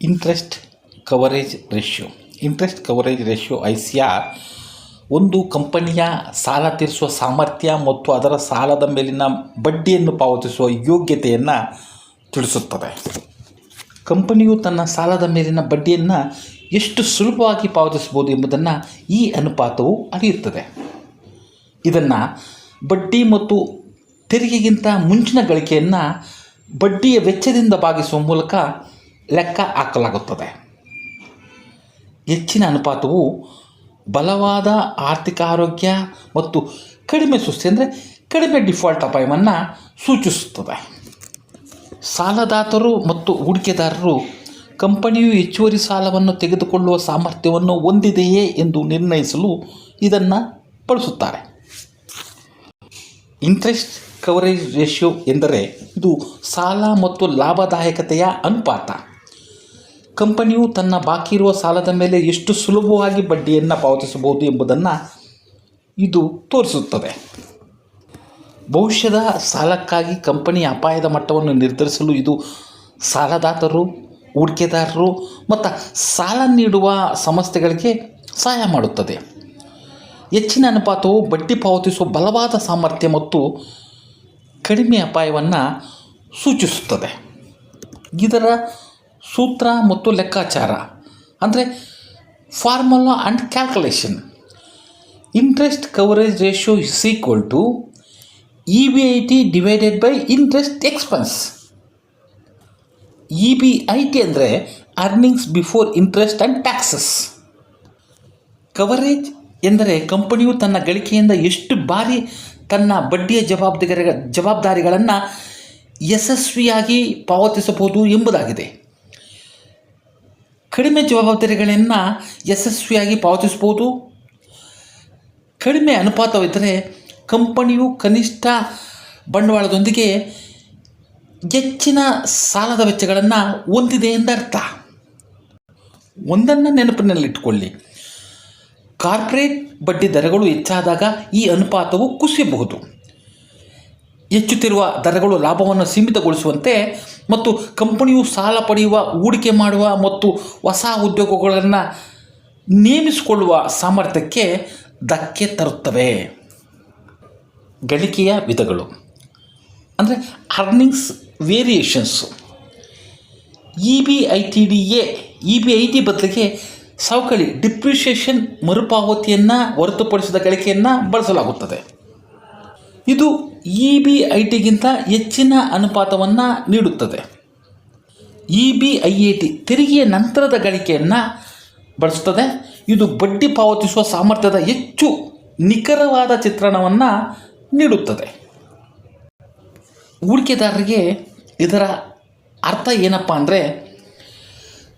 Interest coverage ratio ICR ಒಂದು ಕಂಪನಿಯ ಸಾಲ ತೀರಿಸುವ ಸಾಮರ್ಥ್ಯ ಮತ್ತು ಅದರ ಸಾಲದ ಮೇಲಿನ ಬಡ್ಡಿಯನ್ನು ಪಾವತಿಸುವ ಯೋಗ್ಯತೆಯನ್ನು ತಿಳಿಸುತ್ತದೆ. ಕಂಪನಿಯು ತನ್ನ ಸಾಲದ ಮೇಲಿನ ಬಡ್ಡಿಯನ್ನು ಎಷ್ಟು ಸುಲಭವಾಗಿ ಪಾವತಿಸಬಹುದು ಎಂಬುದನ್ನು ಈ ಅನುಪಾತವು ಅಳೆಯುತ್ತದೆ. ಇದನ್ನು ಬಡ್ಡಿ ಮತ್ತು ತೆರಿಗೆಗಿಂತ ಮುಂಚಿನ ಗಳಿಕೆಯನ್ನು ಬಡ್ಡಿಯ ವೆಚ್ಚದಿಂದ ಭಾಗಿಸುವ ಮೂಲಕ ಲೆಕ್ಕ ಹಾಕಲಾಗುತ್ತದೆ. ಹೆಚ್ಚಿನ ಅನುಪಾತವು ಬಲವಾದ ಆರ್ಥಿಕ ಆರೋಗ್ಯ ಮತ್ತು ಕಡಿಮೆ ಸುಸ್ತಿ ಅಂದರೆ ಕಡಿಮೆ ಡಿಫಾಲ್ಟ್ ಅಪಾಯವನ್ನು ಸೂಚಿಸುತ್ತದೆ. ಸಾಲದಾತರು ಮತ್ತು ಹೂಡಿಕೆದಾರರು ಕಂಪನಿಯು ಹೆಚ್ಚುವರಿ ಸಾಲವನ್ನು ತೆಗೆದುಕೊಳ್ಳುವ ಸಾಮರ್ಥ್ಯವನ್ನು ಹೊಂದಿದೆಯೇ ಎಂದು ನಿರ್ಣಯಿಸಲು ಇದನ್ನು ಬಳಸುತ್ತಾರೆ. ಇಂಟ್ರೆಸ್ಟ್ ಕವರೇಜ್ ರೇಷಿಯೋ ಎಂದರೆ ಇದು ಸಾಲ ಮತ್ತು ಲಾಭದಾಯಕತೆಯ ಅನುಪಾತ. ಕಂಪನಿಯು ತನ್ನ ಬಾಕಿ ಇರುವ ಸಾಲದ ಮೇಲೆ ಎಷ್ಟು ಸುಲಭವಾಗಿ ಬಡ್ಡಿಯನ್ನು ಪಾವತಿಸಬಹುದು ಎಂಬುದನ್ನು ಇದು ತೋರಿಸುತ್ತದೆ. ಭವಿಷ್ಯದ ಸಾಲಕ್ಕಾಗಿ ಕಂಪನಿಯ ಅಪಾಯದ ಮಟ್ಟವನ್ನು ನಿರ್ಧರಿಸಲು ಇದು ಸಾಲದಾತರು, ಹೂಡಿಕೆದಾರರು ಮತ್ತು ಸಾಲ ನೀಡುವ ಸಂಸ್ಥೆಗಳಿಗೆ ಸಹಾಯ ಮಾಡುತ್ತದೆ. ಹೆಚ್ಚಿನ ಅನುಪಾತವು ಬಡ್ಡಿ ಪಾವತಿಸುವ ಬಲವಾದ ಸಾಮರ್ಥ್ಯ ಮತ್ತು ಕಡಿಮೆ ಅಪಾಯವನ್ನು ಸೂಚಿಸುತ್ತದೆ. ಇದರ ಸೂತ್ರ ಮತ್ತು ಲೆಕ್ಕಾಚಾರ ಅಂದರೆ formula and calculation. Interest coverage ratio is equal to EBIT divided by interest expense. EBIT ಅಂದರೆ earnings before interest and taxes. Coverage ಎಂದರೆ ಕಂಪನಿಯು ತನ್ನ ಗಳಿಕೆಯಿಂದ ಎಷ್ಟು ಬಾರಿ ತನ್ನ ಬಡ್ಡಿಯ ಜವಾಬ್ದಾರಿಗಳನ್ನು ಯಶಸ್ವಿಯಾಗಿ ಪಾವತಿಸಬಹುದು ಎಂಬುದಾಗಿದೆ. ಕಡಿಮೆ ಜವಾಬ್ದಾರಿಗಳನ್ನು ಯಶಸ್ವಿಯಾಗಿ ಪಾವತಿಸಬಹುದು. ಕಡಿಮೆ ಅನುಪಾತವಿದ್ದರೆ ಕಂಪನಿಯು ಕನಿಷ್ಠ ಬಂಡವಾಳದೊಂದಿಗೆ ಹೆಚ್ಚಿನ ಸಾಲದ ವೆಚ್ಚಗಳನ್ನು ಹೊಂದಿದೆ ಎಂದರ್ಥ. ಒಂದನ್ನು ನೆನಪಿನಲ್ಲಿಟ್ಟುಕೊಳ್ಳಿ, ಕಾರ್ಪೊರೇಟ್ ಬಡ್ಡಿ ದರಗಳು ಹೆಚ್ಚಾದಾಗ ಈ ಅನುಪಾತವು ಕುಸಿಯಬಹುದು. ಹೆಚ್ಚುತ್ತಿರುವ ದರಗಳು ಲಾಭವನ್ನು ಸೀಮಿತಗೊಳಿಸುವಂತೆ ಮತ್ತು ಕಂಪನಿಯು ಸಾಲ ಪಡೆಯುವ, ಹೂಡಿಕೆ ಮಾಡುವ ಮತ್ತು ಹೊಸ ಉದ್ಯೋಗಗಳನ್ನು ನೇಮಿಸಿಕೊಳ್ಳುವ ಸಾಮರ್ಥ್ಯಕ್ಕೆ ಧಕ್ಕೆ ತರುತ್ತವೆ. ಗಳಿಕೆಯ ವಿಧಗಳು ಅಂದರೆ ಅರ್ನಿಂಗ್ಸ್ ವೇರಿಯೇಷನ್ಸು. EBIT ಬದಲಿಗೆ ಸವಕಳಿ ಡಿಪ್ರಿಷಿಯೇಷನ್ ಮರುಪಾವತಿಯನ್ನು ಹೊರತುಪಡಿಸಿದ ಗಳಿಕೆಯನ್ನು ಬಳಸಲಾಗುತ್ತದೆ. ಇದು EBITಗಿಂತ ಹೆಚ್ಚಿನ ಅನುಪಾತವನ್ನು ನೀಡುತ್ತದೆ. EBIAT ತೆರಿಗೆಯ ನಂತರದ ಗಳಿಕೆಯನ್ನು ಬಳಸುತ್ತದೆ. ಇದು ಬಡ್ಡಿ ಪಾವತಿಸುವ ಸಾಮರ್ಥ್ಯದ ಹೆಚ್ಚು ನಿಖರವಾದ ಚಿತ್ರಣವನ್ನು ನೀಡುತ್ತದೆ. ಹೂಡಿಕೆದಾರರಿಗೆ ಇದರ ಅರ್ಥ ಏನಪ್ಪ ಅಂದರೆ,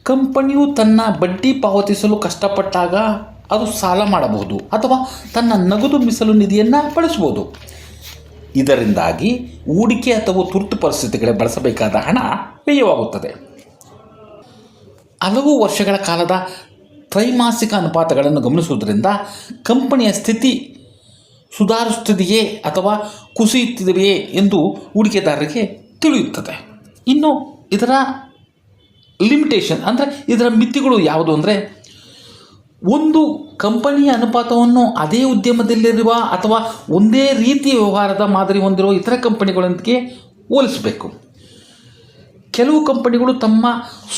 ಕಂಪನಿಯು ತನ್ನ ಬಡ್ಡಿ ಪಾವತಿಸಲು ಕಷ್ಟಪಟ್ಟಾಗ ಅದು ಸಾಲ ಮಾಡಬಹುದು ಅಥವಾ ತನ್ನ ನಗದು ಮೀಸಲು ನಿಧಿಯನ್ನು ಬಳಸಬಹುದು. ಇದರಿಂದಾಗಿ ಹೂಡಿಕೆ ಅಥವಾ ತುರ್ತು ಪರಿಸ್ಥಿತಿಗಳಿಗೆ ಬಳಸಬೇಕಾದ ಹಣ ವ್ಯಯವಾಗುತ್ತದೆ. ಹಲವು ವರ್ಷಗಳ ಕಾಲದ ತ್ರೈಮಾಸಿಕ ಅನುಪಾತಗಳನ್ನು ಗಮನಿಸುವುದರಿಂದ ಕಂಪನಿಯ ಸ್ಥಿತಿ ಸುಧಾರಿಸುತ್ತಿದೆಯೇ ಅಥವಾ ಕುಸಿಯುತ್ತಿದೆಯೇ ಎಂದು ಹೂಡಿಕೆದಾರರಿಗೆ ತಿಳಿಯುತ್ತದೆ. ಇನ್ನು ಇದರ ಲಿಮಿಟೇಷನ್ ಅಂದರೆ ಇದರ ಮಿತಿಗಳು ಯಾವುದು ಅಂದರೆ, ಒಂದು ಕಂಪನಿಯ ಅನುಪಾತವನ್ನು ಅದೇ ಉದ್ಯಮದಲ್ಲಿರುವ ಅಥವಾ ಒಂದೇ ರೀತಿಯ ವ್ಯವಹಾರದ ಮಾದರಿ ಹೊಂದಿರುವ ಇತರ ಕಂಪನಿಗಳೊಂದಿಗೆ ಹೋಲಿಸಬೇಕು. ಕೆಲವು ಕಂಪನಿಗಳು ತಮ್ಮ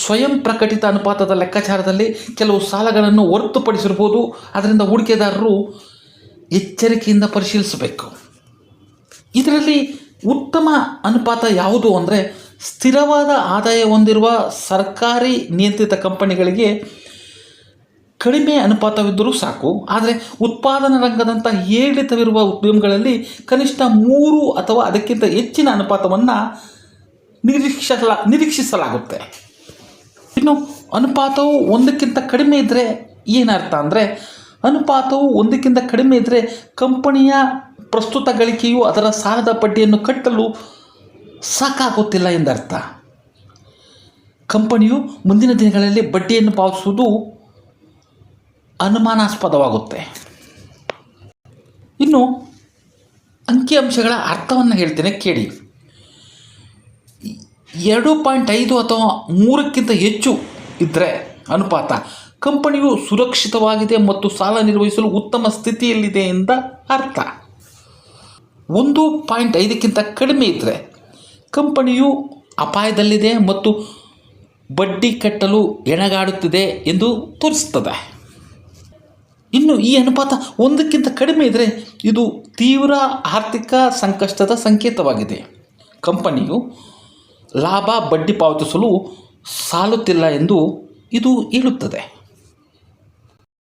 ಸ್ವಯಂ ಪ್ರಕಟಿತ ಅನುಪಾತದ ಲೆಕ್ಕಾಚಾರದಲ್ಲಿ ಕೆಲವು ಸಾಲಗಳನ್ನು ಹೊರತುಪಡಿಸಿರ್ಬೋದು. ಅದರಿಂದ ಹೂಡಿಕೆದಾರರು ಎಚ್ಚರಿಕೆಯಿಂದ ಪರಿಶೀಲಿಸಬೇಕು. ಇದರಲ್ಲಿ ಉತ್ತಮ ಅನುಪಾತ ಯಾವುದು ಅಂದರೆ, ಸ್ಥಿರವಾದ ಆದಾಯ ಹೊಂದಿರುವ ಸರ್ಕಾರಿ ನಿಯಂತ್ರಿತ ಕಂಪನಿಗಳಿಗೆ ಕಡಿಮೆ ಅನುಪಾತವಿದ್ದರೂ ಸಾಕು. ಆದರೆ ಉತ್ಪಾದನಾ ರಂಗದಂಥ ಏರಿಳಿತವಿರುವ ಉದ್ಯಮಗಳಲ್ಲಿ ಕನಿಷ್ಠ 3 ಅಥವಾ ಅದಕ್ಕಿಂತ ಹೆಚ್ಚಿನ ಅನುಪಾತವನ್ನು ನಿರೀಕ್ಷಿಸಲಾಗುತ್ತೆ. ಇನ್ನು ಅನುಪಾತವು 1ಕ್ಕಿಂತ ಕಡಿಮೆ ಇದ್ದರೆ ಏನರ್ಥ ಅಂದರೆ, ಅನುಪಾತವು 1ಕ್ಕಿಂತ ಕಡಿಮೆ ಇದ್ದರೆ ಕಂಪನಿಯ ಪ್ರಸ್ತುತ ಗಳಿಕೆಯು ಅದರ ಸಾಲದ ಬಡ್ಡಿಯನ್ನು ಕಟ್ಟಲು ಸಾಕಾಗುತ್ತಿಲ್ಲ ಎಂದರ್ಥ. ಕಂಪನಿಯು ಮುಂದಿನ ದಿನಗಳಲ್ಲಿ ಬಡ್ಡಿಯನ್ನು ಪಾವತಿಸುವುದು ಅನುಮಾನಾಸ್ಪದವಾಗುತ್ತೆ. ಇನ್ನು ಅಂಕಿಅಂಶಗಳ ಅರ್ಥವನ್ನು ಹೇಳ್ತೇನೆ ಕೇಳಿ. 2.5 ಅಥವಾ 3ಕ್ಕಿಂತ ಹೆಚ್ಚು ಇದ್ದರೆ ಅನುಪಾತ ಕಂಪನಿಯು ಸುರಕ್ಷಿತವಾಗಿದೆ ಮತ್ತು ಸಾಲ ನಿರ್ವಹಿಸಲು ಉತ್ತಮ ಸ್ಥಿತಿಯಲ್ಲಿದೆ ಎಂದ ಅರ್ಥ. 1.5ಕ್ಕಿಂತ ಕಡಿಮೆ ಇದ್ದರೆ ಕಂಪನಿಯು ಅಪಾಯದಲ್ಲಿದೆ ಮತ್ತು ಬಡ್ಡಿ ಕಟ್ಟಲು ಎಣಗಾಡುತ್ತಿದೆ ಎಂದು ತೋರಿಸ್ತದೆ. ಇನ್ನು ಈ ಅನುಪಾತ 1ಕ್ಕಿಂತ ಕಡಿಮೆ ಇದ್ದರೆ ಇದು ತೀವ್ರ ಆರ್ಥಿಕ ಸಂಕಷ್ಟದ ಸಂಕೇತವಾಗಿದೆ. ಕಂಪನಿಯು ಲಾಭ ಬಡ್ಡಿ ಪಾವತಿಸಲು ಸಾಲುತ್ತಿಲ್ಲ ಎಂದು ಇದು ಹೇಳುತ್ತದೆ.